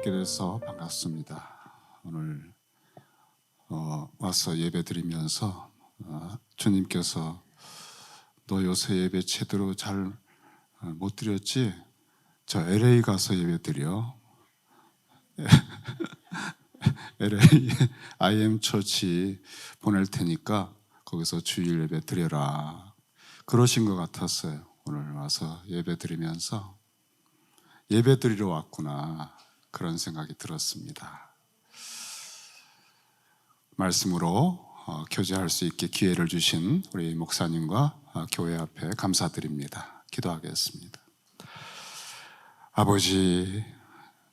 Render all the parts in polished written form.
뵙게 돼서 반갑습니다. 오늘 와서 예배 드리면서 주님께서 너 요새 예배 제대로 잘 못 드렸지? 저 LA 가서 예배 드려. LA IM 처치 보낼 테니까 거기서 주일 예배 드려라. 그러신 것 같았어요. 오늘 와서 예배 드리면서 예배 드리러 왔구나, 그런 생각이 들었습니다. 말씀으로 교제할 수 있게 기회를 주신 우리 목사님과 교회 앞에 감사드립니다. 기도하겠습니다. 아버지,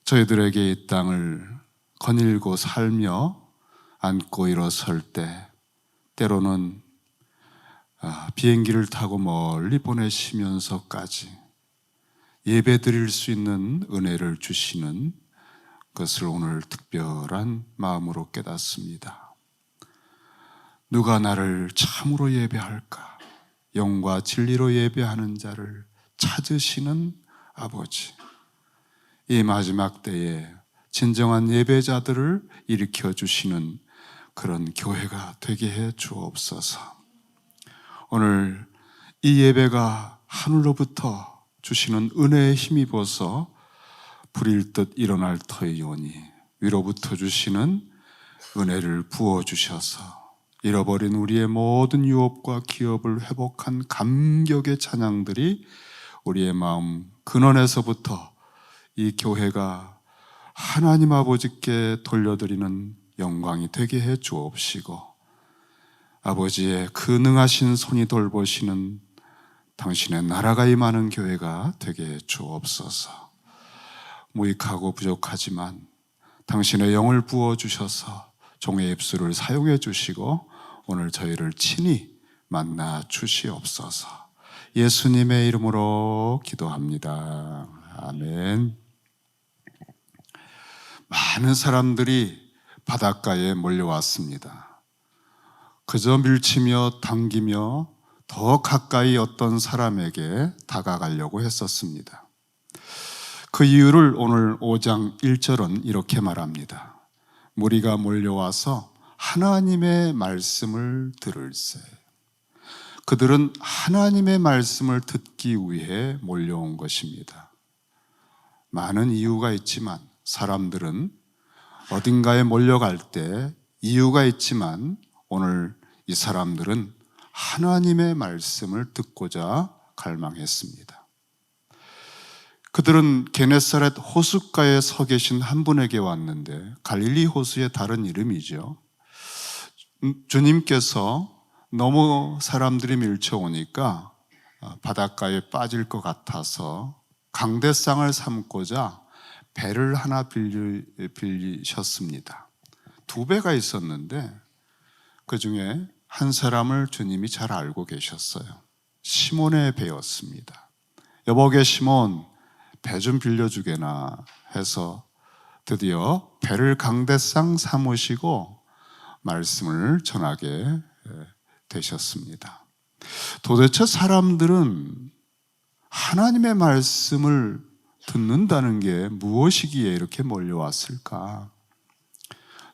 저희들에게 이 땅을 거닐고 살며 앉고 일어설 때 때로는 비행기를 타고 멀리 보내시면서까지 예배 드릴 수 있는 은혜를 주시는 것을 오늘 특별한 마음으로 깨닫습니다. 누가 나를 참으로 예배할까? 영과 진리로 예배하는 자를 찾으시는 아버지, 이 마지막 때에 진정한 예배자들을 일으켜 주시는 그런 교회가 되게 해 주옵소서. 오늘 이 예배가 하늘로부터 주시는 은혜에 힘입어서 불일 듯 일어날 터이오니 위로부터 주시는 은혜를 부어주셔서 잃어버린 우리의 모든 유업과 기업을 회복한 감격의 찬양들이 우리의 마음 근원에서부터 이 교회가 하나님 아버지께 돌려드리는 영광이 되게 해 주옵시고, 아버지의 그 능하신 손이 돌보시는 당신의 나라가 임하는 교회가 되게 해 주옵소서. 무익하고 부족하지만 당신의 영을 부어주셔서 종의 입술을 사용해 주시고 오늘 저희를 친히 만나 주시옵소서. 예수님의 이름으로 기도합니다. 아멘. 많은 사람들이 바닷가에 몰려왔습니다. 그저 밀치며 당기며 더 가까이 어떤 사람에게 다가가려고 했었습니다. 그 이유를 오늘 5장 1절은 이렇게 말합니다. 무리가 몰려와서 하나님의 말씀을 들을세. 그들은 하나님의 말씀을 듣기 위해 몰려온 것입니다. 많은 이유가 있지만 사람들은 어딘가에 몰려갈 때 이유가 있지만 오늘 이 사람들은 하나님의 말씀을 듣고자 갈망했습니다. 그들은 게네사렛 호숫가에 서 계신 한 분에게 왔는데, 갈릴리 호수의 다른 이름이죠. 주님께서 너무 사람들이 밀쳐오니까 바닷가에 빠질 것 같아서 강대상을 삼고자 배를 하나 빌리셨습니다. 2배가 있었는데 그 중에 한 사람을 주님이 잘 알고 계셨어요. 시몬의 배였습니다. 여보게 시몬, 배 좀 빌려주게나 해서 드디어 배를 강대상 삼으시고 말씀을 전하게 되셨습니다. 도대체 사람들은 하나님의 말씀을 듣는다는 게 무엇이기에 이렇게 몰려왔을까?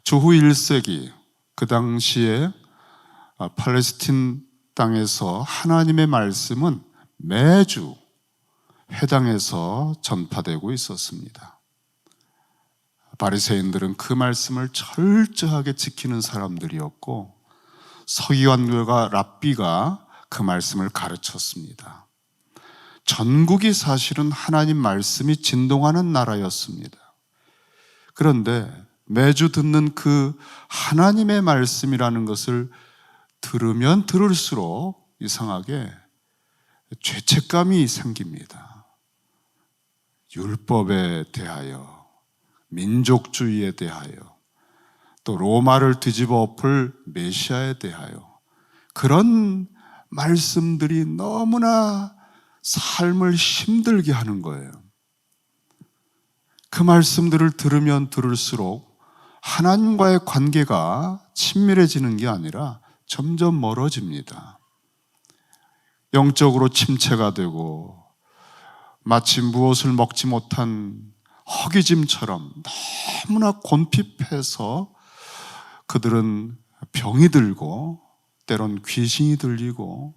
주후 1세기, 그 당시에 팔레스틴 땅에서 하나님의 말씀은 매주 회당에서 전파되고 있었습니다. 바리새인들은 그 말씀을 철저하게 지키는 사람들이었고 서기관들과 랍비가 그 말씀을 가르쳤습니다. 전국이 사실은 하나님 말씀이 진동하는 나라였습니다. 그런데 매주 듣는 그 하나님의 말씀이라는 것을 들으면 들을수록 이상하게 죄책감이 생깁니다. 율법에 대하여, 민족주의에 대하여, 또 로마를 뒤집어 엎을 메시아에 대하여, 그런 말씀들이 너무나 삶을 힘들게 하는 거예요. 그 말씀들을 들으면 들을수록 하나님과의 관계가 친밀해지는 게 아니라 점점 멀어집니다. 영적으로 침체가 되고 마치 무엇을 먹지 못한 허기짐처럼 너무나 곤핍해서 그들은 병이 들고 때론 귀신이 들리고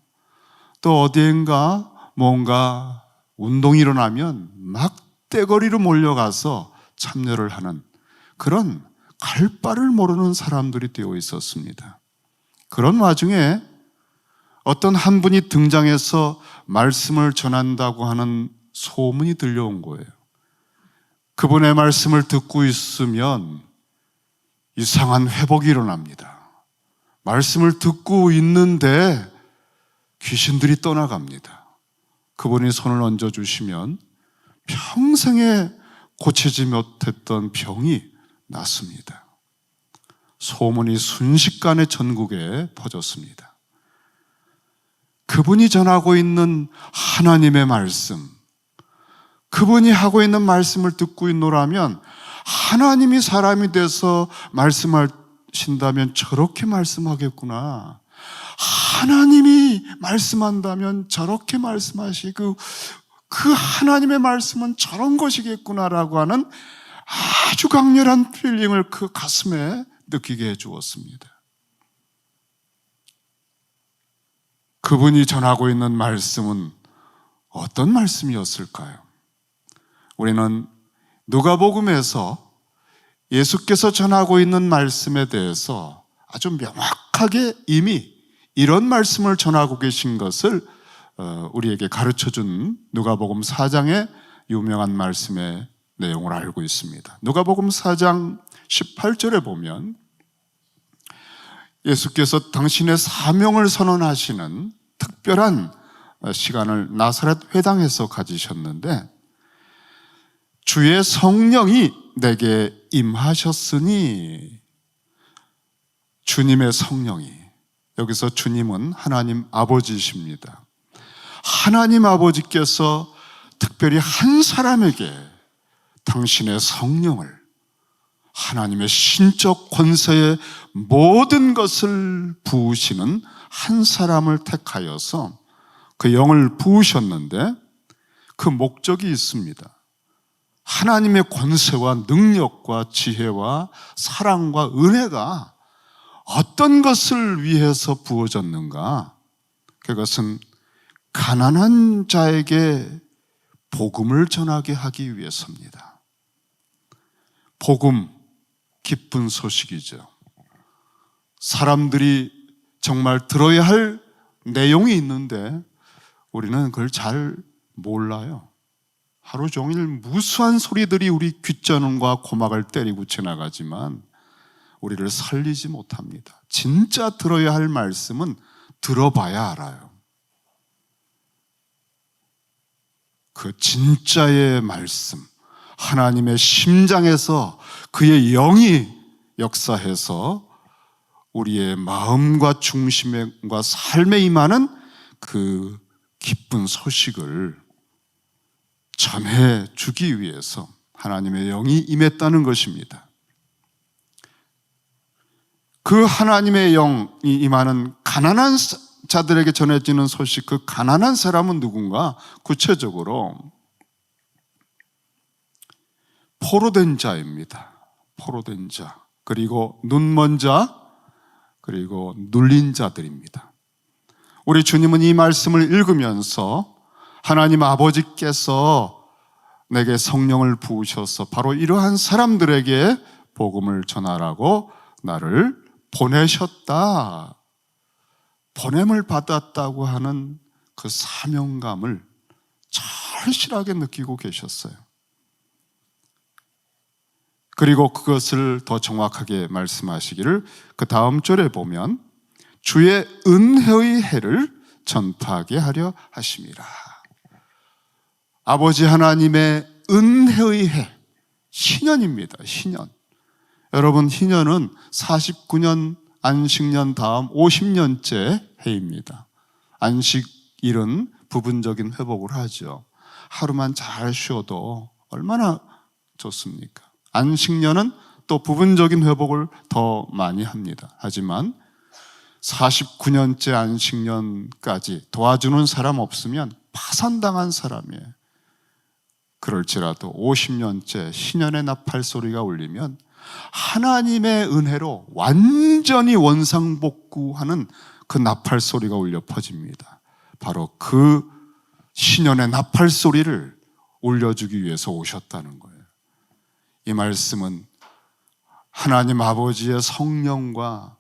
또 어디엔가 뭔가 운동이 일어나면 막 떼거리로 몰려가서 참여를 하는 그런 갈 바를 모르는 사람들이 되어 있었습니다. 그런 와중에 어떤 한 분이 등장해서 말씀을 전한다고 하는 소문이 들려온 거예요. 그분의 말씀을 듣고 있으면 이상한 회복이 일어납니다. 말씀을 듣고 있는데 귀신들이 떠나갑니다. 그분이 손을 얹어주시면 평생에 고치지 못했던 병이 낫습니다. 소문이 순식간에 전국에 퍼졌습니다. 그분이 전하고 있는 하나님의 말씀, 그분이 하고 있는 말씀을 듣고 있노라면 하나님이 사람이 돼서 말씀하신다면 저렇게 말씀하겠구나. 하나님이 말씀한다면 저렇게 말씀하시고 그 하나님의 말씀은 저런 것이겠구나라고 하는 아주 강렬한 필링을 그 가슴에 느끼게 해주었습니다. 그분이 전하고 있는 말씀은 어떤 말씀이었을까요? 우리는 누가복음에서 예수께서 전하고 있는 말씀에 대해서 아주 명확하게 이미 이런 말씀을 전하고 계신 것을 우리에게 가르쳐준 누가복음 4장의 유명한 말씀의 내용을 알고 있습니다. 누가복음 4장 18절에 보면 예수께서 당신의 사명을 선언하시는 특별한 시간을 나사렛 회당에서 가지셨는데 주의 성령이 내게 임하셨으니, 주님의 성령이, 여기서 주님은 하나님 아버지십니다. 하나님 아버지께서 특별히 한 사람에게 당신의 성령을, 하나님의 신적 권세의 모든 것을 부으시는 한 사람을 택하여서 그 영을 부으셨는데 그 목적이 있습니다. 하나님의 권세와 능력과 지혜와 사랑과 은혜가 어떤 것을 위해서 부어졌는가? 그것은 가난한 자에게 복음을 전하게 하기 위해서입니다. 복음, 기쁜 소식이죠. 사람들이 정말 들어야 할 내용이 있는데 우리는 그걸 잘 몰라요. 하루 종일 무수한 소리들이 우리 귓전음과 고막을 때리고 지나가지만 우리를 살리지 못합니다. 진짜 들어야 할 말씀은 들어봐야 알아요. 그 진짜의 말씀, 하나님의 심장에서 그의 영이 역사해서 우리의 마음과 중심과 삶에 임하는 그 기쁜 소식을 전해주기 위해서 하나님의 영이 임했다는 것입니다. 그 하나님의 영이 임하는 가난한 자들에게 전해지는 소식, 그 가난한 사람은 누군가? 구체적으로 포로된 자입니다. 포로된 자, 그리고 눈먼 자, 그리고 눌린 자들입니다. 우리 주님은 이 말씀을 읽으면서 하나님 아버지께서 내게 성령을 부으셔서 바로 이러한 사람들에게 복음을 전하라고 나를 보내셨다, 보냄을 받았다고 하는 그 사명감을 절실하게 느끼고 계셨어요. 그리고 그것을 더 정확하게 말씀하시기를 그 다음 절에 보면 주의 은혜의 해를 전파하게 하려 하심이라. 아버지 하나님의 은혜의 해, 희년입니다. 희년. 여러분, 희년은 49년 안식년 다음 50년째 해입니다. 안식일은 부분적인 회복을 하죠. 하루만 잘 쉬어도 얼마나 좋습니까? 안식년은 또 부분적인 회복을 더 많이 합니다. 하지만 49년째 안식년까지 도와주는 사람 없으면 파산당한 사람이에요. 그럴지라도 50년째 신년의 나팔 소리가 울리면 하나님의 은혜로 완전히 원상복구하는 그 나팔 소리가 울려 퍼집니다. 바로 그 신년의 나팔 소리를 울려주기 위해서 오셨다는 거예요. 이 말씀은 하나님 아버지의 성령과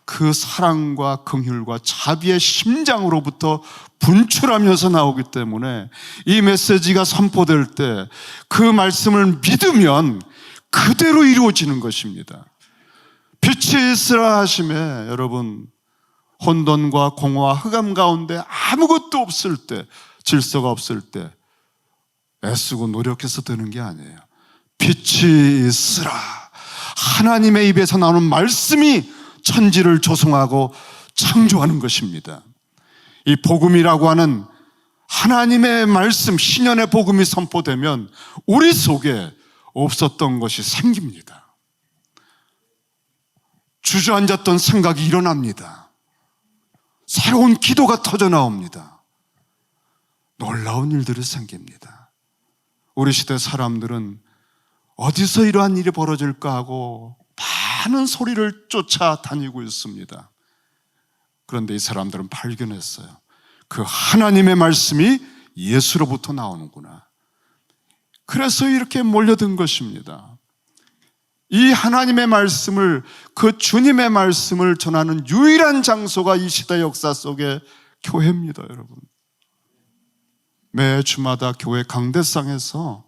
그 사랑과 긍휼과 자비의 심장으로부터 분출하면서 나오기 때문에 이 메시지가 선포될 때 그 말씀을 믿으면 그대로 이루어지는 것입니다. 빛이 있으라 하심에 여러분, 혼돈과 공허와 흑암 가운데 아무것도 없을 때, 질서가 없을 때 애쓰고 노력해서 되는 게 아니에요. 빛이 있으라, 하나님의 입에서 나오는 말씀이 천지를 조성하고 창조하는 것입니다. 이 복음이라고 하는 하나님의 말씀, 신년의 복음이 선포되면 우리 속에 없었던 것이 생깁니다. 주저앉았던 생각이 일어납니다. 새로운 기도가 터져 나옵니다. 놀라운 일들이 생깁니다. 우리 시대 사람들은 어디서 이러한 일이 벌어질까 하고 많은 소리를 쫓아다니고 있습니다. 그런데 이 사람들은 발견했어요. 그 하나님의 말씀이 예수로부터 나오는구나. 그래서 이렇게 몰려든 것입니다. 이 하나님의 말씀을, 그 주님의 말씀을 전하는 유일한 장소가 이 시대 역사 속에 교회입니다, 여러분. 매 주마다 교회 강대상에서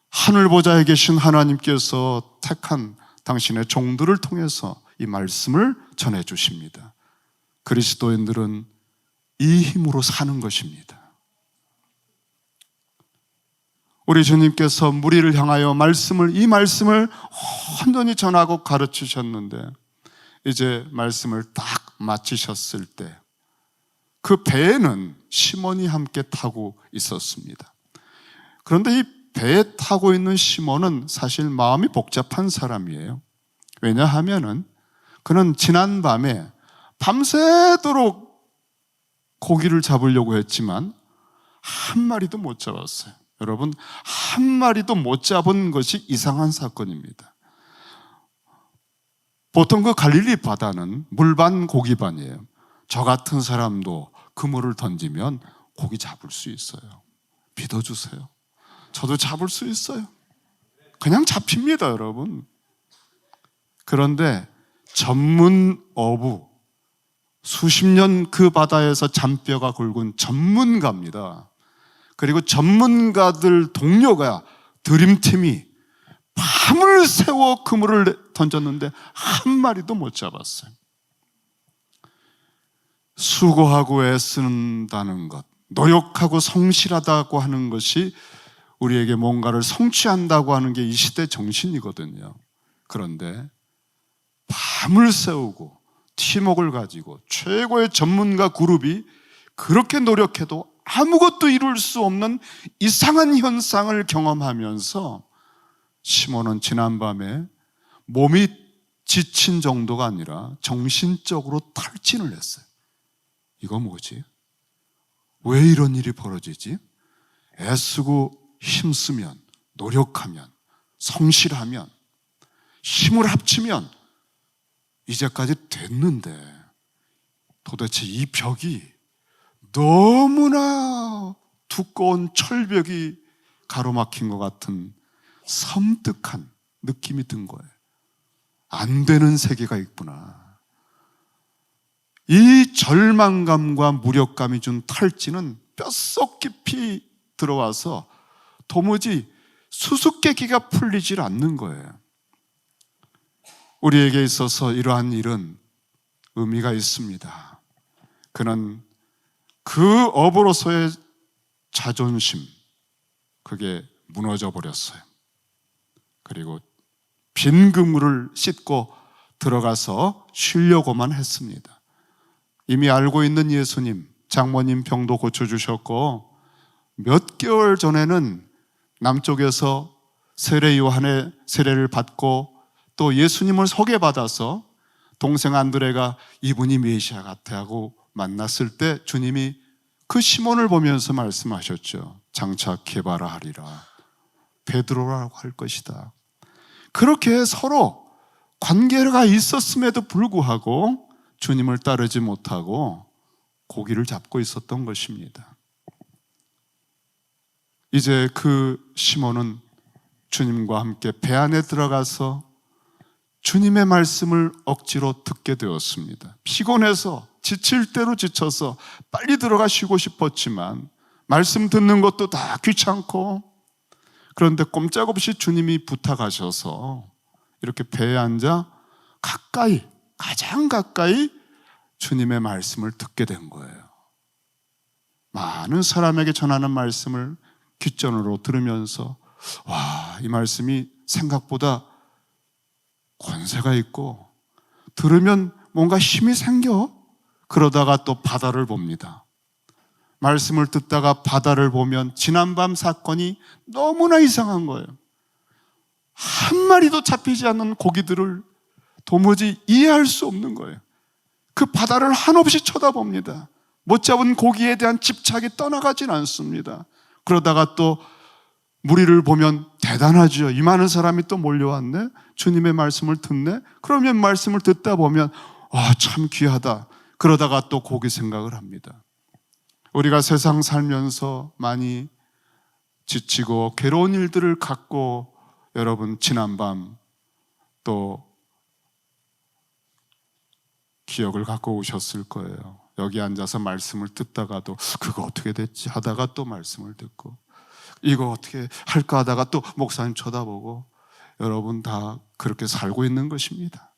하늘보좌에 계신 하나님께서 택한 당신의 종들을 통해서 이 말씀을 전해주십니다. 그리스도인들은 이 힘으로 사는 것입니다. 우리 주님께서 무리를 향하여 이 말씀을 온전히 전하고 가르치셨는데 이제 말씀을 딱 마치셨을 때 그 배에는 시몬이 함께 타고 있었습니다. 그런데 이 배에 타고 있는 시몬은 사실 마음이 복잡한 사람이에요. 왜냐하면은 그는 지난 밤에 밤새도록 고기를 잡으려고 했지만 한 마리도 못 잡았어요. 여러분, 한 마리도 못 잡은 것이 이상한 사건입니다. 보통 그 갈릴리 바다는 물반 고기반이에요. 저 같은 사람도 그물을 던지면 고기 잡을 수 있어요. 믿어주세요. 저도 잡을 수 있어요. 그냥 잡힙니다, 여러분. 그런데 전문 어부, 수십 년 그 바다에서 잔뼈가 굵은 전문가입니다. 그리고 전문가들 동료가, 드림팀이 밤을 새워 그물을 던졌는데 한 마리도 못 잡았어요. 수고하고 애쓴다는 것, 노력하고 성실하다고 하는 것이 우리에게 뭔가를 성취한다고 하는 게 이 시대 정신이거든요. 그런데 밤을 새우고 팀웍을 가지고 최고의 전문가 그룹이 그렇게 노력해도 아무것도 이룰 수 없는 이상한 현상을 경험하면서 시몬은 지난밤에 몸이 지친 정도가 아니라 정신적으로 탈진을 했어요. 이거 뭐지? 왜 이런 일이 벌어지지? 애쓰고 힘쓰면, 노력하면, 성실하면, 힘을 합치면 이제까지 됐는데 도대체 이 벽이 너무나 두꺼운 철벽이 가로막힌 것 같은 섬뜩한 느낌이 든 거예요. 안 되는 세계가 있구나. 이 절망감과 무력감이 준 탈진은 뼛속 깊이 들어와서 도무지 수수께끼가 풀리질 않는 거예요. 우리에게 있어서 이러한 일은 의미가 있습니다. 그는 그 업으로서의 자존심, 그게 무너져 버렸어요. 그리고 빈 그물을 씻고 들어가서 쉬려고만 했습니다. 이미 알고 있는 예수님, 장모님 병도 고쳐주셨고 몇 개월 전에는 남쪽에서 세례 요한의 세례를 받고 또 예수님을 소개받아서 동생 안드레가 이분이 메시아 같아 하고 만났을 때 주님이 그 시몬을 보면서 말씀하셨죠. 장차 개바라 하리라. 베드로라고 할 것이다. 그렇게 서로 관계가 있었음에도 불구하고 주님을 따르지 못하고 고기를 잡고 있었던 것입니다. 이제 그 시몬은 주님과 함께 배 안에 들어가서 주님의 말씀을 억지로 듣게 되었습니다. 피곤해서 지칠 대로 지쳐서 빨리 들어가 쉬고 싶었지만 말씀 듣는 것도 다 귀찮고, 그런데 꼼짝없이 주님이 부탁하셔서 이렇게 배에 앉아 가까이, 가장 가까이 주님의 말씀을 듣게 된 거예요. 많은 사람에게 전하는 말씀을 귓전으로 들으면서 와, 이 말씀이 생각보다 권세가 있고 들으면 뭔가 힘이 생겨. 그러다가 또 바다를 봅니다. 말씀을 듣다가 바다를 보면 지난밤 사건이 너무나 이상한 거예요. 한 마리도 잡히지 않는 고기들을 도무지 이해할 수 없는 거예요. 그 바다를 한없이 쳐다봅니다. 못 잡은 고기에 대한 집착이 떠나가진 않습니다. 그러다가 또 무리를 보면 대단하죠. 이 많은 사람이 또 몰려왔네. 주님의 말씀을 듣네. 그러면 말씀을 듣다 보면 와, 참 귀하다. 그러다가 또 고기 생각을 합니다. 우리가 세상 살면서 많이 지치고 괴로운 일들을 갖고 여러분 지난밤 또 기억을 갖고 오셨을 거예요. 여기 앉아서 말씀을 듣다가도 그거 어떻게 됐지 하다가 또 말씀을 듣고 이거 어떻게 할까 하다가 또 목사님 쳐다보고, 여러분 다 그렇게 살고 있는 것입니다.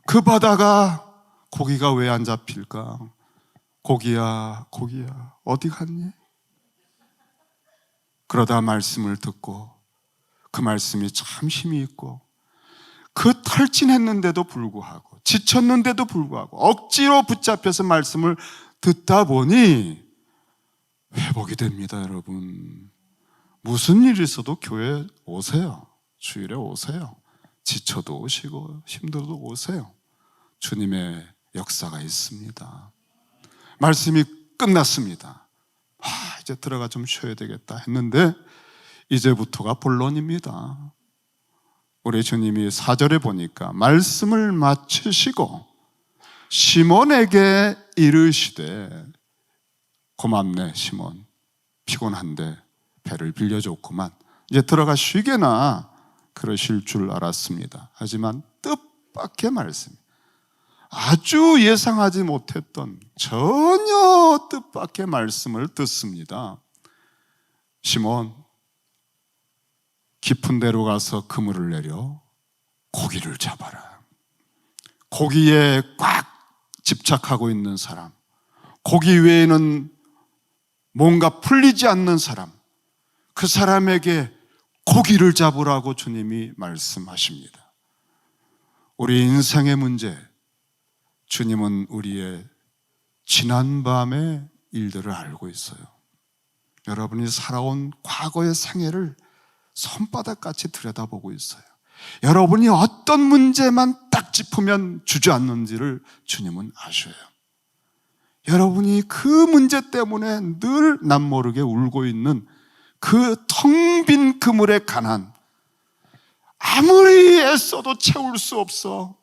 그 바다가 고기가 왜 안 잡힐까? 고기야, 고기야, 어디 갔니? 그러다 말씀을 듣고 그 말씀이 참 힘이 있고 그 탈진했는데도 불구하고 지쳤는데도 불구하고 억지로 붙잡혀서 말씀을 듣다 보니 회복이 됩니다. 여러분, 무슨 일이 있어도 교회 오세요. 주일에 오세요. 지쳐도 오시고 힘들어도 오세요. 주님의 역사가 있습니다. 말씀이 끝났습니다. 이제 들어가 좀 쉬어야 되겠다 했는데 이제부터가 본론입니다. 우리 주님이 4절에 보니까 말씀을 마치시고 시몬에게 이르시되, 고맙네 시몬, 피곤한데 배를 빌려줬구만. 이제 들어가 쉬게나 그러실 줄 알았습니다. 하지만 뜻밖의 말씀, 아주 예상하지 못했던 전혀 뜻밖의 말씀을 듣습니다. 시몬, 깊은 데로 가서 그물을 내려 고기를 잡아라. 고기에 꽉 집착하고 있는 사람, 고기 외에는 뭔가 풀리지 않는 사람, 그 사람에게 고기를 잡으라고 주님이 말씀하십니다. 우리 인생의 문제, 주님은 우리의 지난밤의 일들을 알고 있어요. 여러분이 살아온 과거의 생애를 손바닥같이 들여다보고 있어요. 여러분이 어떤 문제만 딱 짚으면 주저앉는지를 주님은 아셔요. 여러분이 그 문제 때문에 늘 남모르게 울고 있는 그 텅 빈 그물의 가난, 아무리 애써도 채울 수 없어.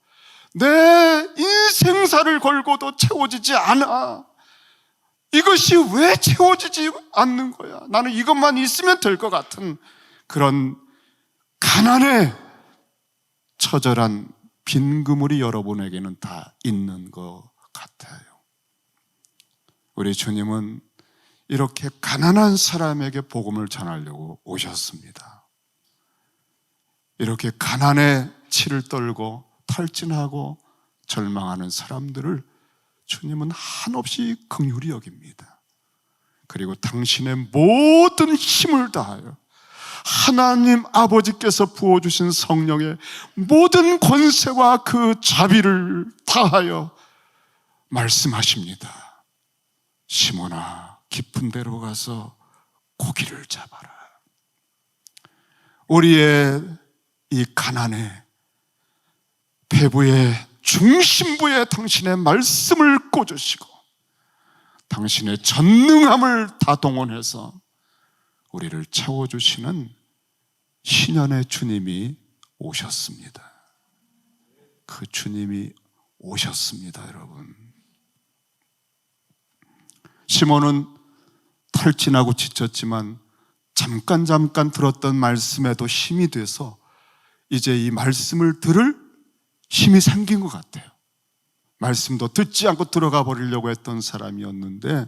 내 인생사를 걸고도 채워지지 않아. 이것이 왜 채워지지 않는 거야? 나는 이것만 있으면 될 것 같은 그런 가난에 처절한 빈 그물이 여러분에게는 다 있는 것 같아요. 우리 주님은 이렇게 가난한 사람에게 복음을 전하려고 오셨습니다. 이렇게 가난에 치를 떨고 탈진하고 절망하는 사람들을 주님은 한없이 긍휼히 여깁니다. 그리고 당신의 모든 힘을 다하여 하나님 아버지께서 부어주신 성령의 모든 권세와 그 자비를 다하여 말씀하십니다. 시몬아, 깊은 데로 가서 고기를 잡아라. 우리의 이 가난에, 배부의 중심부에 당신의 말씀을 꽂으시고 당신의 전능함을 다 동원해서 우리를 채워주시는 신연의 주님이 오셨습니다. 그 주님이 오셨습니다, 여러분. 시몬은 탈진하고 지쳤지만 잠깐 들었던 말씀에도 힘이 돼서 이제 이 말씀을 들을 힘이 생긴 것 같아요. 말씀도 듣지 않고 들어가 버리려고 했던 사람이었는데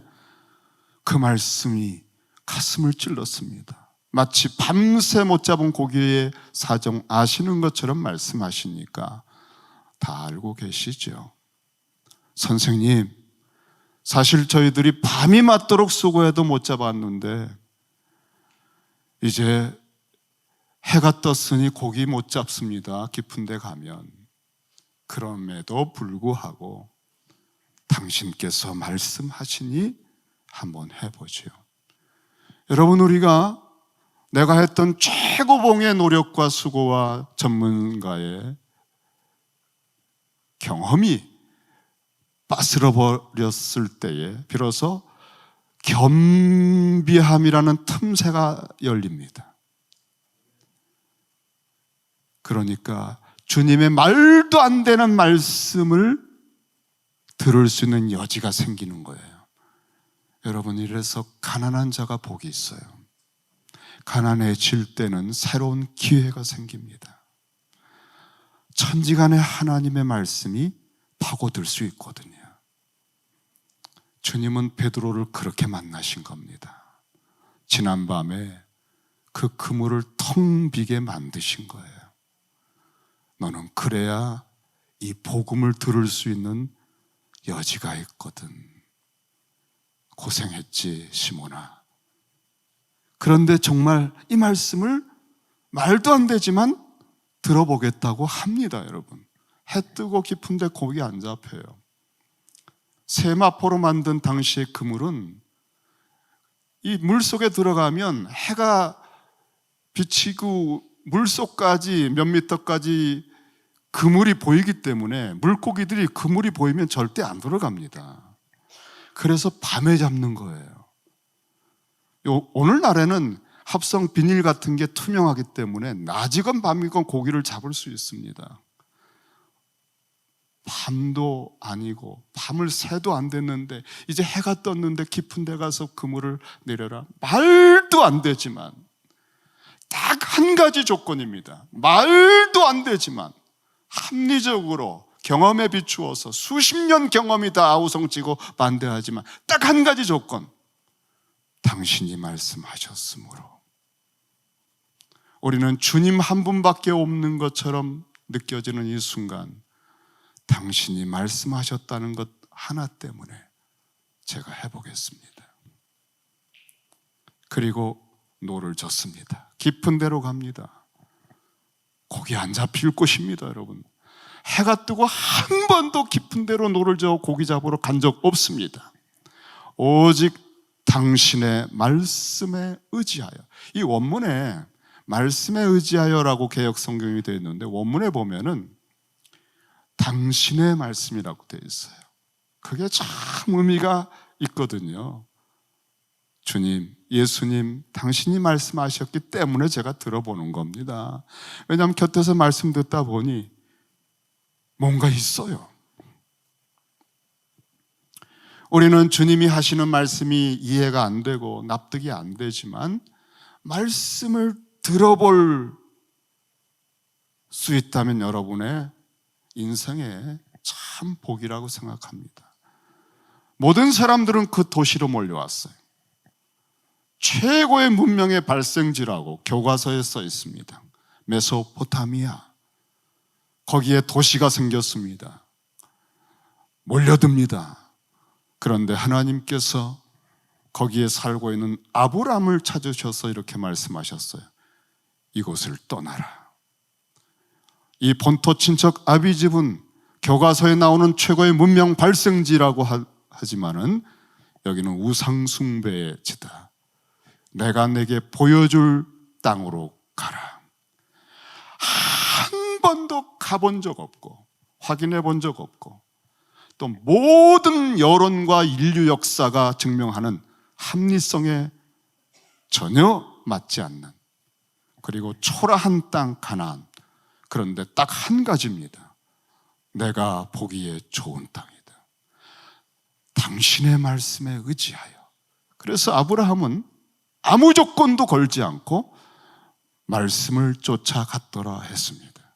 그 말씀이 가슴을 찔렀습니다. 마치 밤새 못 잡은 고기의 사정 아시는 것처럼 말씀하시니까 다 알고 계시죠. 선생님, 사실 저희들이 밤이 맞도록 수고해도 못 잡았는데 이제 해가 떴으니 고기 못 잡습니다. 깊은 데 가면. 그럼에도 불구하고 당신께서 말씀하시니 한번 해보죠. 여러분, 우리가 내가 했던 최고봉의 노력과 수고와 전문가의 경험이 빠스러 버렸을 때에 비로소 겸비함이라는 틈새가 열립니다. 그러니까 주님의 말도 안 되는 말씀을 들을 수 있는 여지가 생기는 거예요. 여러분, 이래서 가난한 자가 복이 있어요. 가난해질 때는 새로운 기회가 생깁니다. 천지간에 하나님의 말씀이 파고들 수 있거든요. 주님은 베드로를 그렇게 만나신 겁니다. 지난밤에 그 그물을 텅 비게 만드신 거예요. 너는 그래야 이 복음을 들을 수 있는 여지가 있거든. 고생했지, 시몬아. 그런데 정말 이 말씀을 말도 안 되지만 들어보겠다고 합니다, 여러분. 해 뜨고 깊은데 고기 안 잡혀요. 세마포로 만든 당시의 그물은 이 물속에 들어가면 해가 비치고 물속까지 몇 미터까지 그물이 보이기 때문에 물고기들이 그물이 보이면 절대 안 들어갑니다. 그래서 밤에 잡는 거예요. 오늘날에는 합성 비닐 같은 게 투명하기 때문에 낮이건 밤이건 고기를 잡을 수 있습니다. 밤도 아니고 밤을 새도 안 됐는데 이제 해가 떴는데 깊은 데 가서 그물을 내려라. 말도 안 되지만 딱 한 가지 조건입니다. 말도 안 되지만 합리적으로 경험에 비추어서 수십 년 경험이 다 아우성치고 반대하지만 딱 한 가지 조건, 당신이 말씀하셨으므로. 우리는 주님 한 분밖에 없는 것처럼 느껴지는 이 순간, 당신이 말씀하셨다는 것 하나 때문에 제가 해보겠습니다. 그리고 노를 젓습니다. 깊은 데로 갑니다. 고기 안 잡힐 곳입니다, 여러분. 해가 뜨고 한 번도 깊은 데로 노를 저어 고기 잡으러 간 적 없습니다. 오직 당신의 말씀에 의지하여. 이 원문에 말씀에 의지하여라고 개역 성경이 되어 있는데 원문에 보면은 당신의 말씀이라고 되어 있어요. 그게 참 의미가 있거든요. 주님, 예수님, 당신이 말씀하셨기 때문에 제가 들어보는 겁니다. 왜냐하면 곁에서 말씀 듣다 보니 뭔가 있어요. 우리는 주님이 하시는 말씀이 이해가 안 되고 납득이 안 되지만 말씀을 들어볼 수 있다면 여러분의 인생에 참 복이라고 생각합니다. 모든 사람들은 그 도시로 몰려왔어요. 최고의 문명의 발생지라고 교과서에 써 있습니다. 메소포타미아. 거기에 도시가 생겼습니다. 몰려듭니다. 그런데 하나님께서 거기에 살고 있는 아브람을 찾으셔서 이렇게 말씀하셨어요. 이곳을 떠나라. 이 본토 친척 아비집은 교과서에 나오는 최고의 문명 발생지라고 하지만은 여기는 우상숭배의 지다. 내가 내게 보여줄 땅으로 가라. 한 번도 가본 적 없고 확인해 본 적 없고 또 모든 여론과 인류 역사가 증명하는 합리성에 전혀 맞지 않는, 그리고 초라한 땅 가나안. 그런데 딱 한 가지입니다. 내가 보기에 좋은 땅이다. 당신의 말씀에 의지하여. 그래서 아브라함은 아무 조건도 걸지 않고 말씀을 쫓아갔더라 했습니다.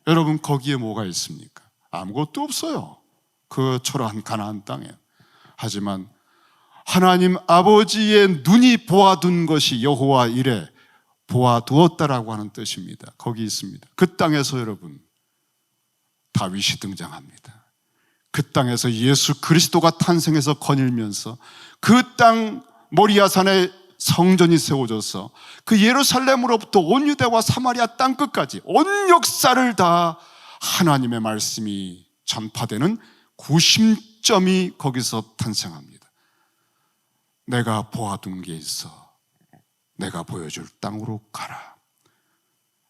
여러분, 거기에 뭐가 있습니까? 아무것도 없어요. 그 초라한 가나안 땅에. 하지만 하나님 아버지의 눈이 보아둔 것이 여호와 이레, 보아두었다라고 하는 뜻입니다. 거기 있습니다. 그 땅에서 여러분, 다윗이 등장합니다. 그 땅에서 예수 그리스도가 탄생해서 거닐면서 그 땅 모리아산에 성전이 세워져서 그 예루살렘으로부터 온 유대와 사마리아 땅끝까지 온 역사를 다 하나님의 말씀이 전파되는 구심점이 거기서 탄생합니다. 내가 보아둔 게 있어. 내가 보여줄 땅으로 가라.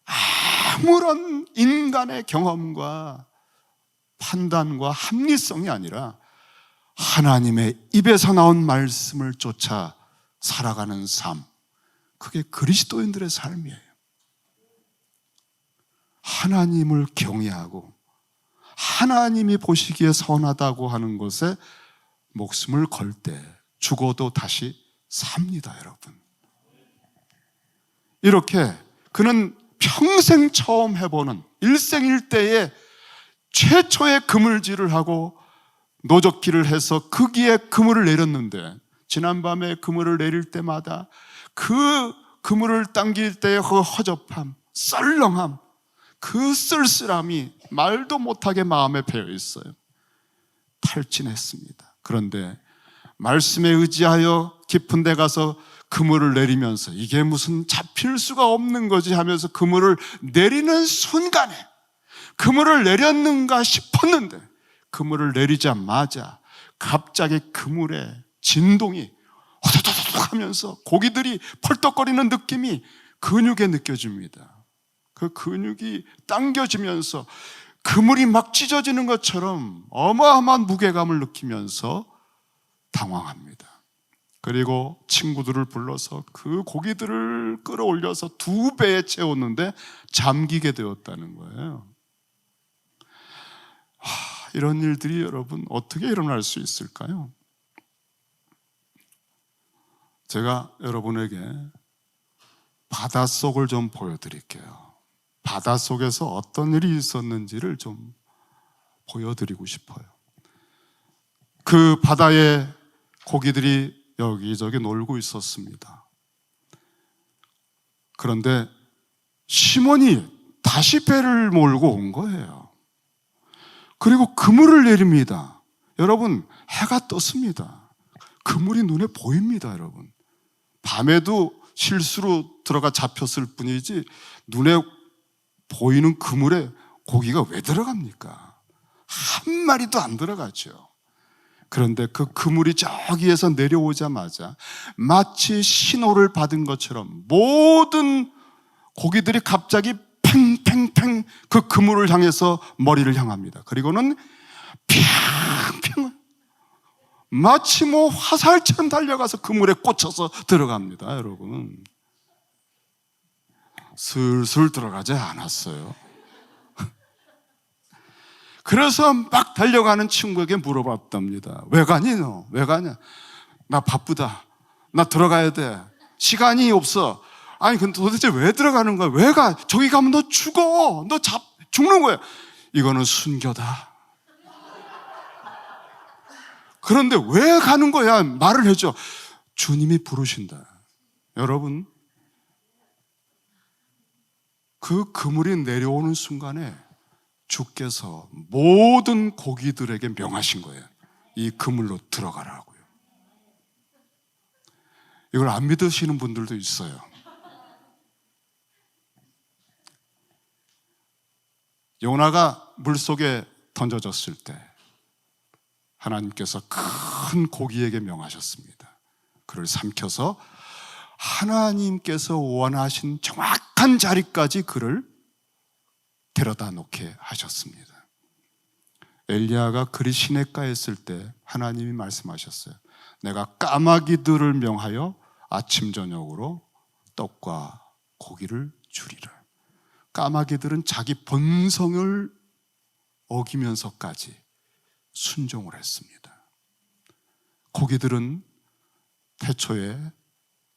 아무런 인간의 경험과 판단과 합리성이 아니라 하나님의 입에서 나온 말씀을 쫓아 살아가는 삶, 그게 그리스도인들의 삶이에요. 하나님을 경외하고 하나님이 보시기에 선하다고 하는 것에 목숨을 걸 때 죽어도 다시 삽니다, 여러분. 이렇게 그는 평생 처음 해보는 일생일대의 최초의 그물질을 하고 노젓기를 해서 그 기에 그물을 내렸는데, 지난밤에 그물을 내릴 때마다 그 그물을 당길 때의 그 허접함, 썰렁함, 그 쓸쓸함이 말도 못하게 마음에 배어 있어요. 탈진했습니다. 그런데 말씀에 의지하여 깊은 데 가서 그물을 내리면서 이게 무슨 잡힐 수가 없는 거지 하면서 그물을 내리는 순간에 그물을 내렸는가 싶었는데, 그물을 내리자마자 갑자기 그물에 진동이 호도도독 하면서 고기들이 펄떡거리는 느낌이 근육에 느껴집니다. 그 근육이 당겨지면서 그물이 막 찢어지는 것처럼 어마어마한 무게감을 느끼면서 당황합니다. 그리고 친구들을 불러서 그 고기들을 끌어올려서 2배에 채웠는데 잠기게 되었다는 거예요. 이런 일들이 여러분 어떻게 일어날 수 있을까요? 제가 여러분에게 바닷속을 좀 보여드릴게요. 바닷속에서 어떤 일이 있었는지를 좀 보여드리고 싶어요. 그 바다에 고기들이 여기저기 놀고 있었습니다. 그런데 시몬이 다시 배를 몰고 온 거예요. 그리고 그물을 내립니다. 여러분, 해가 떴습니다. 그물이 눈에 보입니다, 여러분. 밤에도 실수로 들어가 잡혔을 뿐이지 눈에 보이는 그물에 고기가 왜 들어갑니까? 한 마리도 안 들어가죠. 그런데 그 그물이 저기에서 내려오자마자 마치 신호를 받은 것처럼 모든 고기들이 갑자기 팽팽팽 그 그물을 향해서 머리를 향합니다. 그리고는 팽팽 마치 뭐 화살처럼 달려가서 그물에 꽂혀서 들어갑니다. 여러분, 슬슬 들어가지 않았어요. 그래서 막 달려가는 친구에게 물어봤답니다. 왜 가니 너? 왜 가냐? 나 바쁘다. 나 들어가야 돼. 시간이 없어. 아니 근데 도대체 왜 들어가는 거야? 왜 가? 저기 가면 너 죽어. 너 죽는 거야. 이거는 순교다. 그런데 왜 가는 거야? 말을 해줘. 주님이 부르신다. 여러분, 그 그물이 내려오는 순간에 주께서 모든 고기들에게 명하신 거예요. 이 그물로 들어가라고요. 이걸 안 믿으시는 분들도 있어요. 요나가 물속에 던져졌을 때 하나님께서 큰 고기에게 명하셨습니다. 그를 삼켜서 하나님께서 원하신 정확한 자리까지 그를 데려다 놓게 하셨습니다. 엘리야가 그리 시냇가에 있을 때 하나님이 말씀하셨어요. 내가 까마귀들을 명하여 아침 저녁으로 떡과 고기를 주리라. 까마귀들은 자기 본성을 어기면서까지 순종을 했습니다. 고기들은 태초에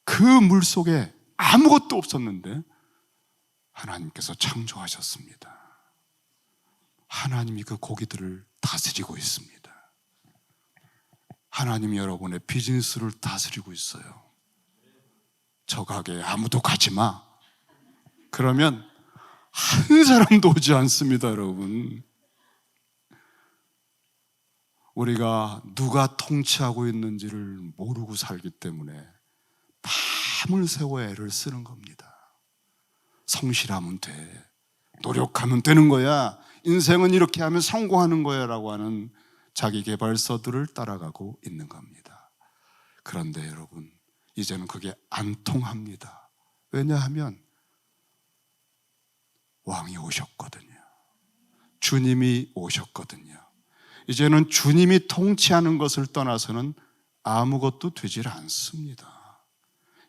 그 물속에 아무것도 없었는데 하나님께서 창조하셨습니다. 하나님이 그 고기들을 다스리고 있습니다. 하나님이 여러분의 비즈니스를 다스리고 있어요. 저 가게에 아무도 가지 마. 그러면 한 사람도 오지 않습니다, 여러분. 우리가 누가 통치하고 있는지를 모르고 살기 때문에 밤을 새워 애를 쓰는 겁니다. 성실하면 돼. 노력하면 되는 거야. 인생은 이렇게 하면 성공하는 거야 라고 하는 자기 개발서들을 따라가고 있는 겁니다. 그런데 여러분, 이제는 그게 안 통합니다. 왜냐하면 왕이 오셨거든요. 주님이 오셨거든요. 이제는 주님이 통치하는 것을 떠나서는 아무것도 되질 않습니다.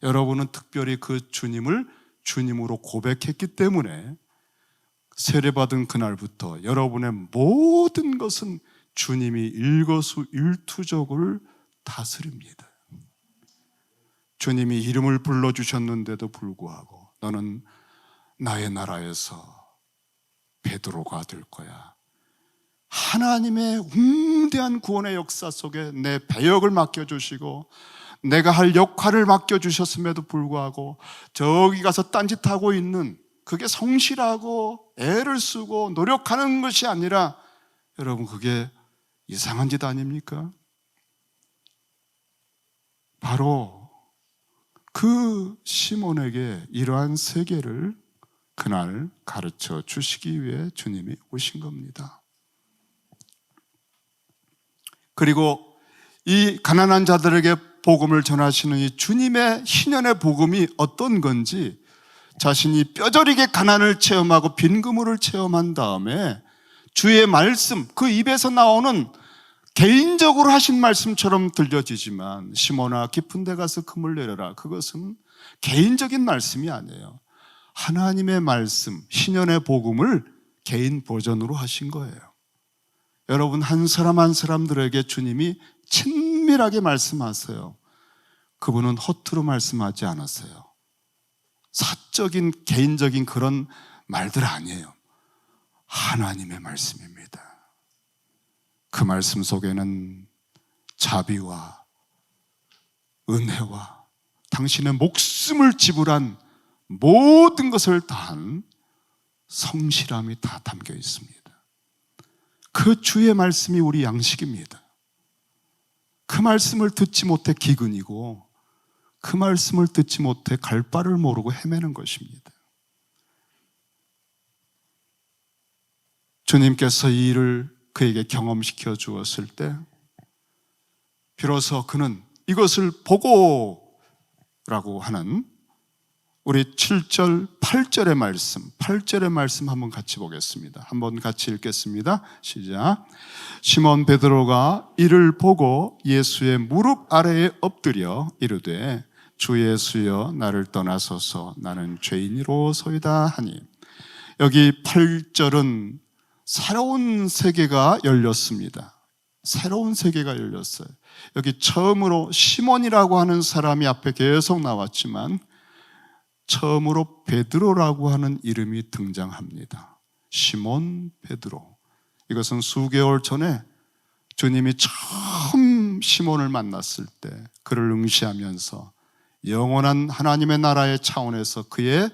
여러분은 특별히 그 주님을 주님으로 고백했기 때문에 세례받은 그날부터 여러분의 모든 것은 주님이 일거수일투족을 다스립니다. 주님이 이름을 불러주셨는데도 불구하고 너는 나의 나라에서 베드로가 될 거야. 하나님의 웅대한 구원의 역사 속에 내 배역을 맡겨주시고 내가 할 역할을 맡겨주셨음에도 불구하고 저기 가서 딴짓하고 있는, 그게 성실하고 애를 쓰고 노력하는 것이 아니라 여러분 그게 이상한 짓 아닙니까? 바로 그 시몬에게 이러한 세계를 그날 가르쳐 주시기 위해 주님이 오신 겁니다. 그리고 이 가난한 자들에게 복음을 전하시는 이 주님의 희년의 복음이 어떤 건지 자신이 뼈저리게 가난을 체험하고 빈그물을 체험한 다음에 주의 말씀, 그 입에서 나오는 개인적으로 하신 말씀처럼 들려지지만 시몬아 깊은 데 가서 금을 내려라, 그것은 개인적인 말씀이 아니에요. 하나님의 말씀, 희년의 복음을 개인 버전으로 하신 거예요. 여러분, 한 사람 한 사람들에게 주님이 친밀하게 말씀하세요. 그분은 허투루 말씀하지 않았어요. 사적인 개인적인 그런 말들 아니에요. 하나님의 말씀입니다. 그 말씀 속에는 자비와 은혜와 당신의 목숨을 지불한 모든 것을 다한 성실함이 다 담겨 있습니다. 그 주의 말씀이 우리 양식입니다. 그 말씀을 듣지 못해 기근이고 그 말씀을 듣지 못해 갈 바를 모르고 헤매는 것입니다. 주님께서 이 일을 그에게 경험시켜 주었을 때 비로소 그는 이것을 보고라고 하는 우리 7절, 8절의 말씀 한번 같이 보겠습니다. 한번 같이 읽겠습니다. 시작. 시몬 베드로가 이를 보고 예수의 무릎 아래에 엎드려 이르되 주 예수여 나를 떠나소서 나는 죄인이로소이다 하니, 여기 8절은 새로운 세계가 열렸습니다. 새로운 세계가 열렸어요. 여기 처음으로 시몬이라고 하는 사람이 앞에 계속 나왔지만 처음으로 베드로라고 하는 이름이 등장합니다. 시몬 베드로. 이것은 수개월 전에 주님이 처음 시몬을 만났을 때 그를 응시하면서 영원한 하나님의 나라의 차원에서 그의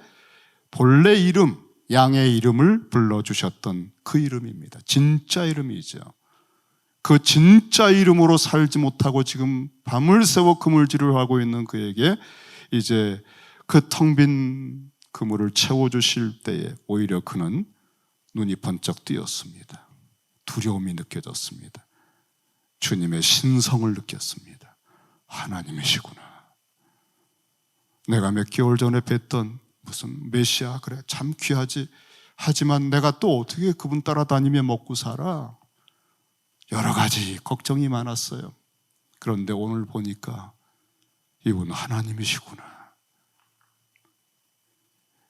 본래 이름, 양의 이름을 불러주셨던 그 이름입니다. 진짜 이름이죠. 그 진짜 이름으로 살지 못하고 지금 밤을 새워 그물질을 하고 있는 그에게 이제 그 텅 빈 그물을 채워주실 때에 오히려 그는 눈이 번쩍 뜨였습니다. 두려움이 느껴졌습니다. 주님의 신성을 느꼈습니다. 하나님이시구나. 내가 몇 개월 전에 뵀던 무슨 메시아, 그래 참 귀하지, 하지만 내가 또 어떻게 그분 따라다니며 먹고 살아? 여러 가지 걱정이 많았어요. 그런데 오늘 보니까 이분 하나님이시구나.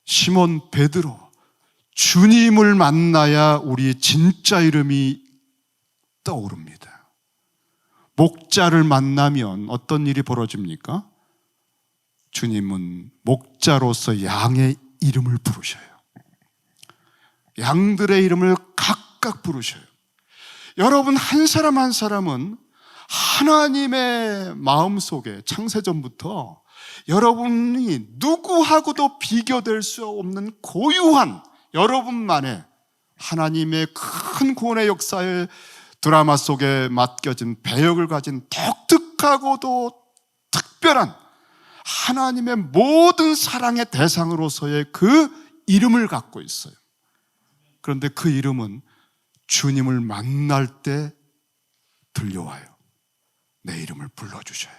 시몬 베드로, 주님을 만나야 우리의 진짜 이름이 떠오릅니다. 목자를 만나면 어떤 일이 벌어집니까? 주님은 목자로서 양의 이름을 부르셔요. 양들의 이름을 각각 부르셔요. 여러분, 한 사람 한 사람은 하나님의 마음속에 창세전부터 여러분이 누구하고도 비교될 수 없는 고유한 여러분만의 하나님의 큰 구원의 역사의 드라마 속에 맡겨진 배역을 가진 독특하고도 특별한 하나님의 모든 사랑의 대상으로서의 그 이름을 갖고 있어요. 그런데 그 이름은 주님을 만날 때 들려와요. 내 이름을 불러주셔요.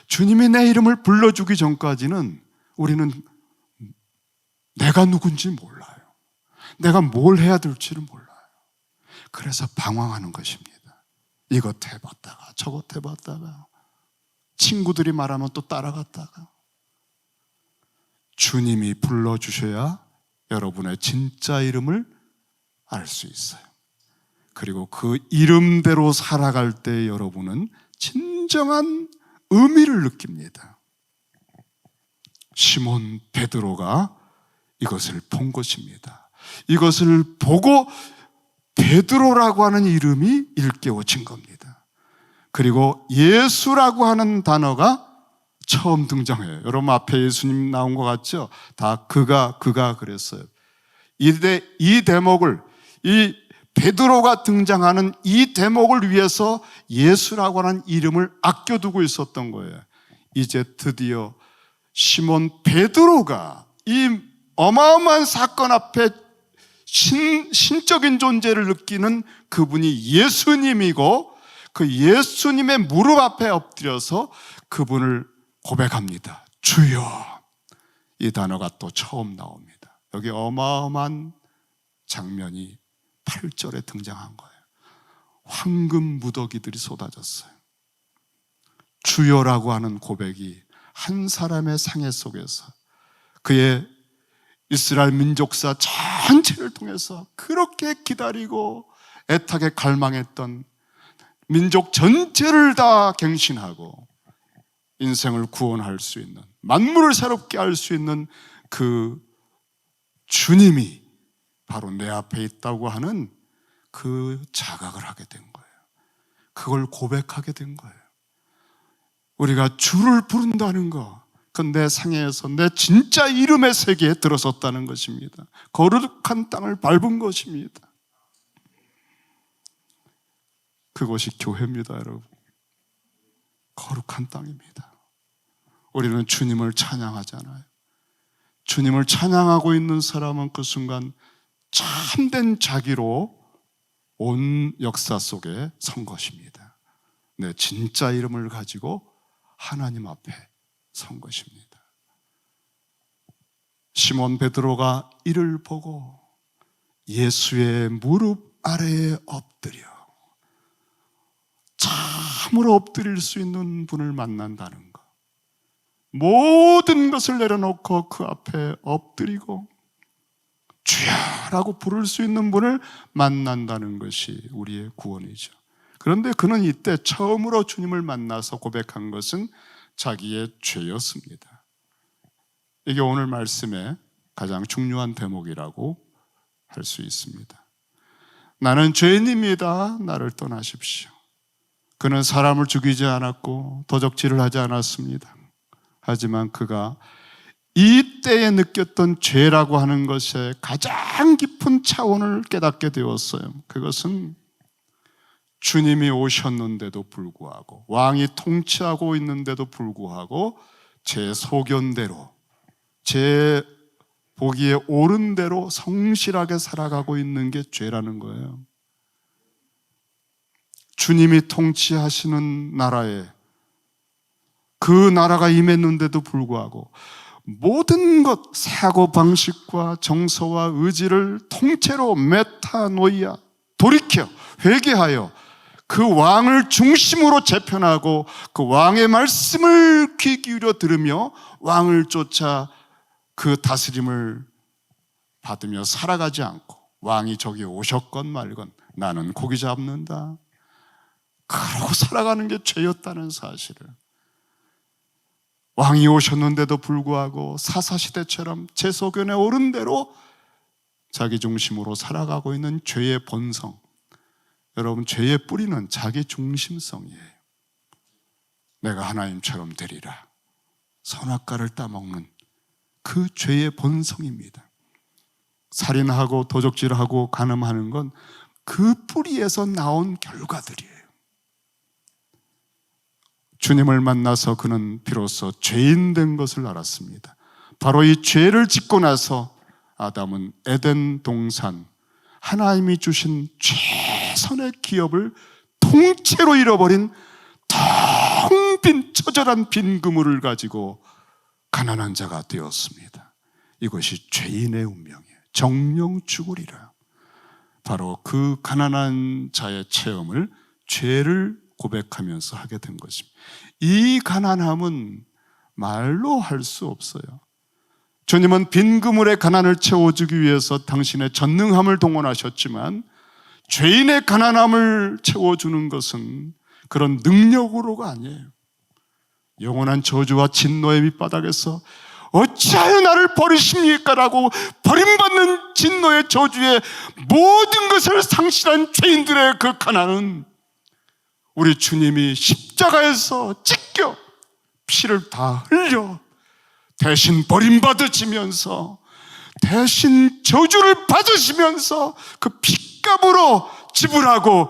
주님이 내 이름을 불러주기 전까지는 우리는 내가 누군지 몰라요. 내가 뭘 해야 될지를 몰라요. 그래서 방황하는 것입니다. 이것 해봤다가 저것 해봤다가 친구들이 말하면 또 따라갔다가. 주님이 불러주셔야 여러분의 진짜 이름을 알 수 있어요. 그리고 그 이름대로 살아갈 때 여러분은 진정한 의미를 느낍니다. 시몬 베드로가 이것을 본 것입니다. 이것을 보고 베드로라고 하는 이름이 일깨워진 겁니다. 그리고 예수라고 하는 단어가 처음 등장해요. 여러분 앞에 예수님 나온 것 같죠? 다 그가 그랬어요. 이 대목을, 이 베드로가 등장하는 이 대목을 위해서 예수라고 하는 이름을 아껴두고 있었던 거예요. 이제 드디어 시몬 베드로가 이 어마어마한 사건 앞에 신적인 존재를 느끼는 그분이 예수님이고 그 예수님의 무릎 앞에 엎드려서 그분을 고백합니다. 주여. 이 단어가 또 처음 나옵니다. 여기 어마어마한 장면이 8절에 등장한 거예요. 황금 무더기들이 쏟아졌어요. 주여라고 하는 고백이 한 사람의 상해 속에서 그의 이스라엘 민족사 전체를 통해서 그렇게 기다리고 애타게 갈망했던 민족 전체를 다 갱신하고 인생을 구원할 수 있는, 만물을 새롭게 할 수 있는 그 주님이 바로 내 앞에 있다고 하는 그 자각을 하게 된 거예요. 그걸 고백하게 된 거예요. 우리가 주를 부른다는 거, 그건 내 상해에서 내 진짜 이름의 세계에 들어섰다는 것입니다. 거룩한 땅을 밟은 것입니다. 그것이 교회입니다, 여러분. 거룩한 땅입니다. 우리는 주님을 찬양하잖아요. 주님을 찬양하고 있는 사람은 그 순간 참된 자기로 온 역사 속에 선 것입니다. 내 진짜 이름을 가지고 하나님 앞에 선 것입니다. 시몬 베드로가 이를 보고 예수의 무릎 아래에 엎드려 참으로 엎드릴 수 있는 분을 만난다는 것, 모든 것을 내려놓고 그 앞에 엎드리고 주야라고 부를 수 있는 분을 만난다는 것이 우리의 구원이죠. 그런데 그는 이때 처음으로 주님을 만나서 고백한 것은 자기의 죄였습니다. 이게 오늘 말씀의 가장 중요한 대목이라고 할 수 있습니다. 나는 죄인입니다. 나를 떠나십시오. 그는 사람을 죽이지 않았고 도적질을 하지 않았습니다. 하지만 그가 이때에 느꼈던 죄라고 하는 것의 가장 깊은 차원을 깨닫게 되었어요. 그것은 주님이 오셨는데도 불구하고, 왕이 통치하고 있는데도 불구하고 제 소견대로, 제 보기에 옳은 대로 성실하게 살아가고 있는 게 죄라는 거예요. 주님이 통치하시는 나라에 그 나라가 임했는데도 불구하고 모든 것, 사고방식과 정서와 의지를 통째로 메타노이아, 돌이켜 회개하여 그 왕을 중심으로 재편하고 그 왕의 말씀을 귀 기울여 들으며 왕을 쫓아 그 다스림을 받으며 살아가지 않고 왕이 저기 오셨건 말건 나는 고기 잡는다, 그러고 살아가는 게 죄였다는 사실을, 왕이 오셨는데도 불구하고 사사시대처럼 제 소견에 오른 대로 자기 중심으로 살아가고 있는 죄의 본성, 여러분, 죄의 뿌리는 자기 중심성이에요. 내가 하나님처럼 되리라, 선악과를 따먹는 그 죄의 본성입니다. 살인하고 도적질하고 간음하는 건 그 뿌리에서 나온 결과들이에요. 주님을 만나서 그는 비로소 죄인 된 것을 알았습니다. 바로 이 죄를 짓고 나서 아담은 에덴 동산, 하나님이 주신 최선의 기업을 통째로 잃어버린 텅 빈 처절한 빈 그물을 가지고 가난한 자가 되었습니다. 이것이 죄인의 운명이에요. 정령 죽으리라. 바로 그 가난한 자의 체험을 죄를 고백하면서 하게 된 것입니다. 이 가난함은 말로 할 수 없어요. 주님은 빈 그물의 가난을 채워주기 위해서 당신의 전능함을 동원하셨지만, 죄인의 가난함을 채워주는 것은 그런 능력으로가 아니에요. 영원한 저주와 진노의 밑바닥에서 어찌하여 나를 버리십니까? 라고 버림받는 진노의 저주에 모든 것을 상실한 죄인들의 그 가난은 우리 주님이 십자가에서 찢겨 피를 다 흘려 대신 버림받으시면서, 대신 저주를 받으시면서 그 핏값으로 지불하고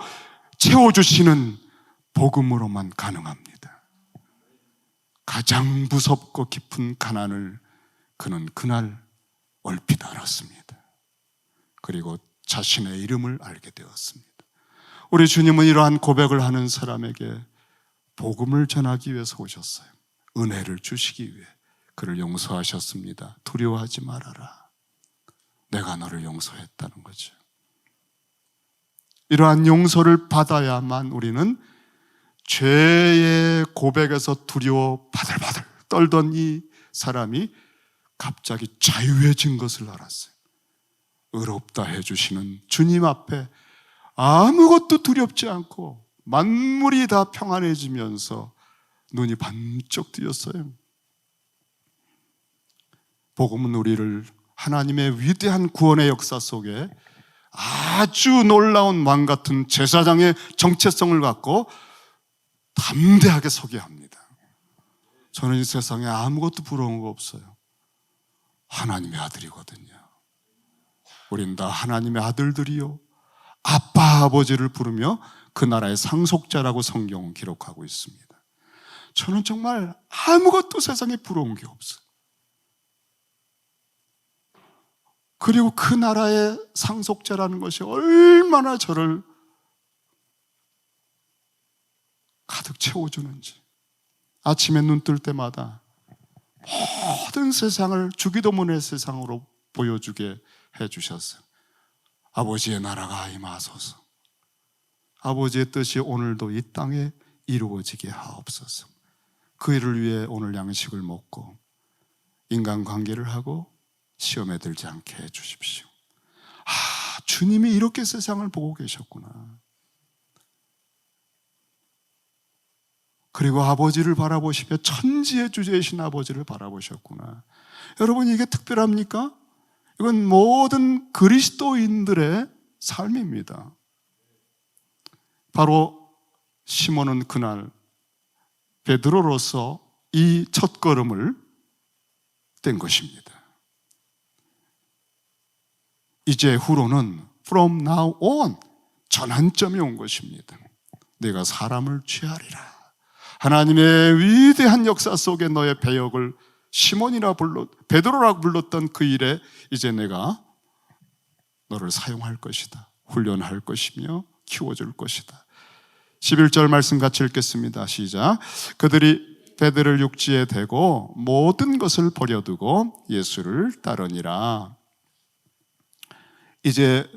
채워주시는 복음으로만 가능합니다. 가장 무섭고 깊은 가난을 그는 그날 얼핏 알았습니다. 그리고 자신의 이름을 알게 되었습니다. 우리 주님은 이러한 고백을 하는 사람에게 복음을 전하기 위해서 오셨어요. 은혜를 주시기 위해 그를 용서하셨습니다. 두려워하지 말아라, 내가 너를 용서했다는 거죠. 이러한 용서를 받아야만 우리는 죄의 고백에서 두려워 바들바들 떨던 이 사람이 갑자기 자유해진 것을 알았어요. 의롭다 해주시는 주님 앞에 아무것도 두렵지 않고 만물이 다 평안해지면서 눈이 반짝 뜨였어요. 복음은 우리를 하나님의 위대한 구원의 역사 속에 아주 놀라운 왕 같은 제사장의 정체성을 갖고 담대하게 서게 합니다. 저는 이 세상에 아무것도 부러운 거 없어요. 하나님의 아들이거든요. 우린 다 하나님의 아들들이요, 아빠 아버지를 부르며 그 나라의 상속자라고 성경은 기록하고 있습니다. 저는 정말 아무것도 세상에 부러운 게 없어요. 그리고 그 나라의 상속자라는 것이 얼마나 저를 가득 채워주는지, 아침에 눈 뜰 때마다 모든 세상을 주기도문의 세상으로 보여주게 해주셨어요. 아버지의 나라가 임하소서, 아버지의 뜻이 오늘도 이 땅에 이루어지게 하옵소서. 그 일을 위해 오늘 양식을 먹고 인간관계를 하고 시험에 들지 않게 해주십시오. 주님이 이렇게 세상을 보고 계셨구나. 그리고 아버지를 바라보시며 천지의 주제이신 아버지를 바라보셨구나. 여러분, 이게 특별합니까? 이건 모든 그리스도인들의 삶입니다. 바로 시몬은 그날 베드로로서 이 첫걸음을 뗀 것입니다. 이제 후로는 from now on 전환점이 온 것입니다. 내가 사람을 취하리라. 하나님의 위대한 역사 속에 너의 배역을 베드로라고 불렀던 그 일에 이제 내가 너를 사용할 것이다. 훈련할 것이며 키워줄 것이다. 11절 말씀 같이 읽겠습니다. 시작. 그들이 베드로를 육지에 대고 모든 것을 버려두고 예수를 따르니라. 이제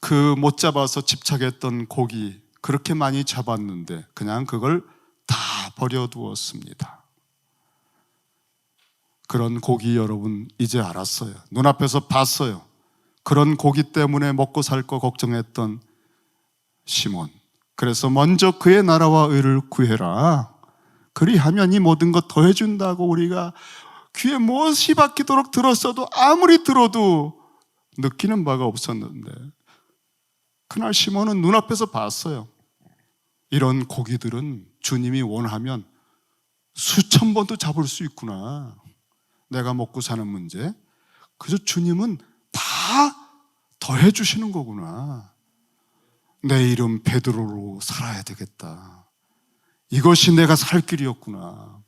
그 못 잡아서 집착했던 고기 그렇게 많이 잡았는데 그냥 그걸 다 버려두었습니다. 그런 고기 여러분 이제 알았어요. 눈앞에서 봤어요. 그런 고기 때문에 먹고 살 거 걱정했던 시몬. 그래서 먼저 그의 나라와 의를 구해라. 그리하면 이 모든 것 더해준다고 우리가 귀에 못이 박히도록 들었어도 아무리 들어도 느끼는 바가 없었는데 그날 시몬은 눈앞에서 봤어요. 이런 고기들은 주님이 원하면 수천 번도 잡을 수 있구나. 내가 먹고 사는 문제. 그래서 주님은 다 더해 주시는 거구나. 내 이름 베드로로 살아야 되겠다. 이것이 내가 살 길이었구나.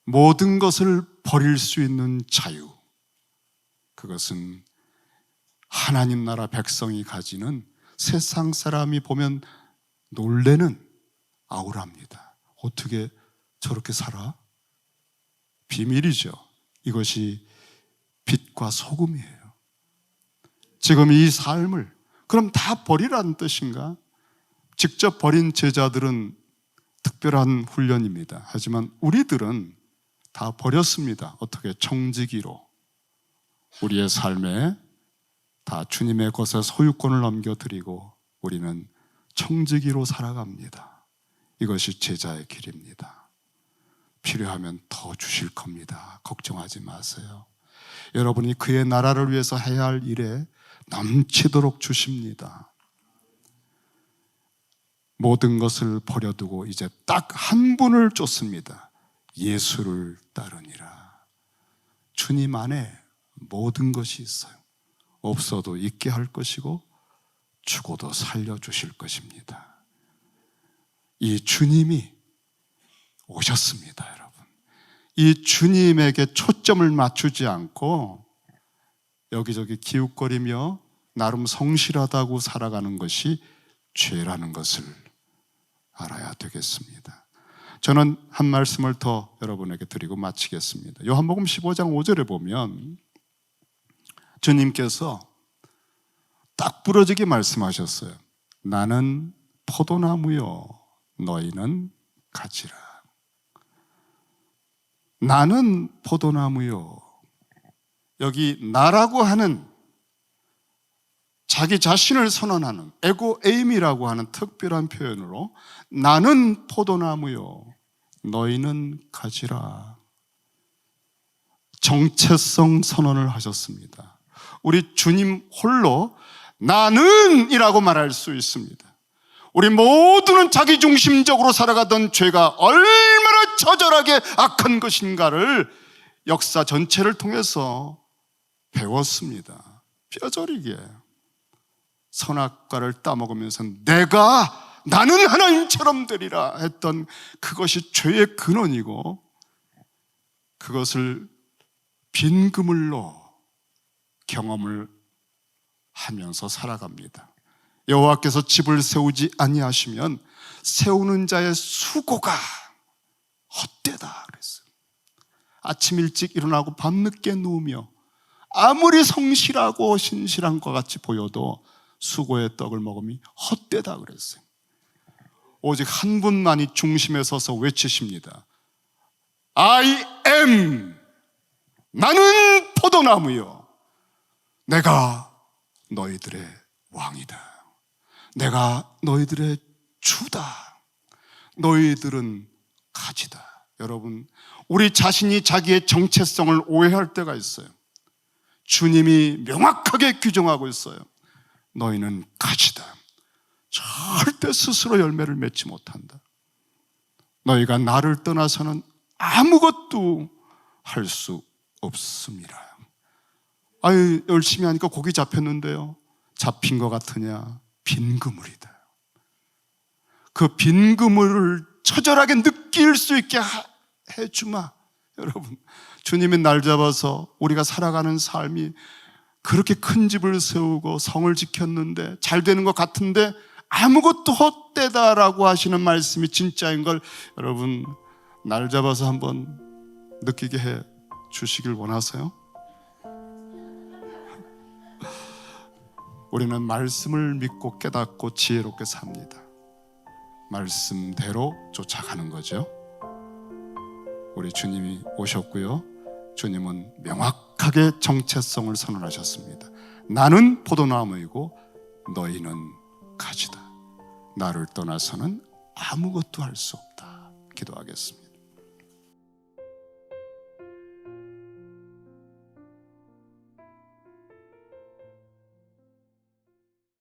모든 것을 버릴 수 있는 자유. 그것은 하나님 나라 백성이 가지는 세상 사람이 보면 놀래는 아우라입니다. 어떻게 저렇게 살아? 비밀이죠. 이것이 빛과 소금이에요. 지금 이 삶을 그럼 다 버리라는 뜻인가? 직접 버린 제자들은 특별한 훈련입니다. 하지만 우리들은 다 버렸습니다. 어떻게? 청지기로 우리의 삶에 다 주님의 것에 소유권을 넘겨드리고 우리는 청지기로 살아갑니다. 이것이 제자의 길입니다. 필요하면 더 주실 겁니다. 걱정하지 마세요. 여러분이 그의 나라를 위해서 해야 할 일에 넘치도록 주십니다. 모든 것을 버려두고 이제 딱 한 분을 쫓습니다. 예수를 따르니라. 주님 안에 모든 것이 있어요. 없어도 있게 할 것이고 죽어도 살려주실 것입니다. 이 주님이 오셨습니다, 여러분. 이 주님에게 초점을 맞추지 않고 여기저기 기웃거리며 나름 성실하다고 살아가는 것이 죄라는 것을 알아야 되겠습니다. 저는 한 말씀을 더 여러분에게 드리고 마치겠습니다. 요한복음 15장 5절에 보면 주님께서 딱 부러지게 말씀하셨어요. 나는 포도나무요 너희는 가지라. 나는 포도나무요. 여기 나라고 하는 자기 자신을 선언하는 에고에임이라고 하는 특별한 표현으로 나는 포도나무요 너희는 가지라. 정체성 선언을 하셨습니다. 우리 주님 홀로 나는 이라고 말할 수 있습니다. 우리 모두는 자기중심적으로 살아가던 죄가 얼마나 처절하게 악한 것인가를 역사 전체를 통해서 배웠습니다. 뼈저리게 선악과를 따먹으면서 나는 하나님처럼 되리라 했던 그것이 죄의 근원이고 그것을 빈 그물로 경험을 하면서 살아갑니다. 여호와께서 집을 세우지 아니하시면 세우는 자의 수고가 헛되다 그랬어요. 아침 일찍 일어나고 밤늦게 누우며 아무리 성실하고 신실한 것 같이 보여도 수고의 떡을 먹음이 헛되다 그랬어요. 오직 한 분만이 중심에 서서 외치십니다. I am 나는 포도나무요 내가 너희들의 왕이다. 내가 너희들의 주다. 너희들은 가지다. 여러분, 우리 자신이 자기의 정체성을 오해할 때가 있어요. 주님이 명확하게 규정하고 있어요. 너희는 가지다. 절대 스스로 열매를 맺지 못한다. 너희가 나를 떠나서는 아무것도 할 수 없습니다. 아유, 열심히 하니까 고기 잡혔는데요. 잡힌 것 같으냐? 빈 그물이다. 그 빈 그물을 처절하게 느낄 수 있게 해주마. 여러분, 주님이 날 잡아서 우리가 살아가는 삶이 그렇게 큰 집을 세우고 성을 지켰는데 잘 되는 것 같은데 아무것도 헛되다라고 하시는 말씀이 진짜인 걸 여러분 날 잡아서 한번 느끼게 해 주시길 원하세요? 우리는 말씀을 믿고 깨닫고 지혜롭게 삽니다. 말씀대로 쫓아가는 거죠. 우리 주님이 오셨고요. 주님은 명확하게 정체성을 선언하셨습니다. 나는 포도나무이고 너희는 가지다. 나를 떠나서는 아무것도 할 수 없다. 기도하겠습니다.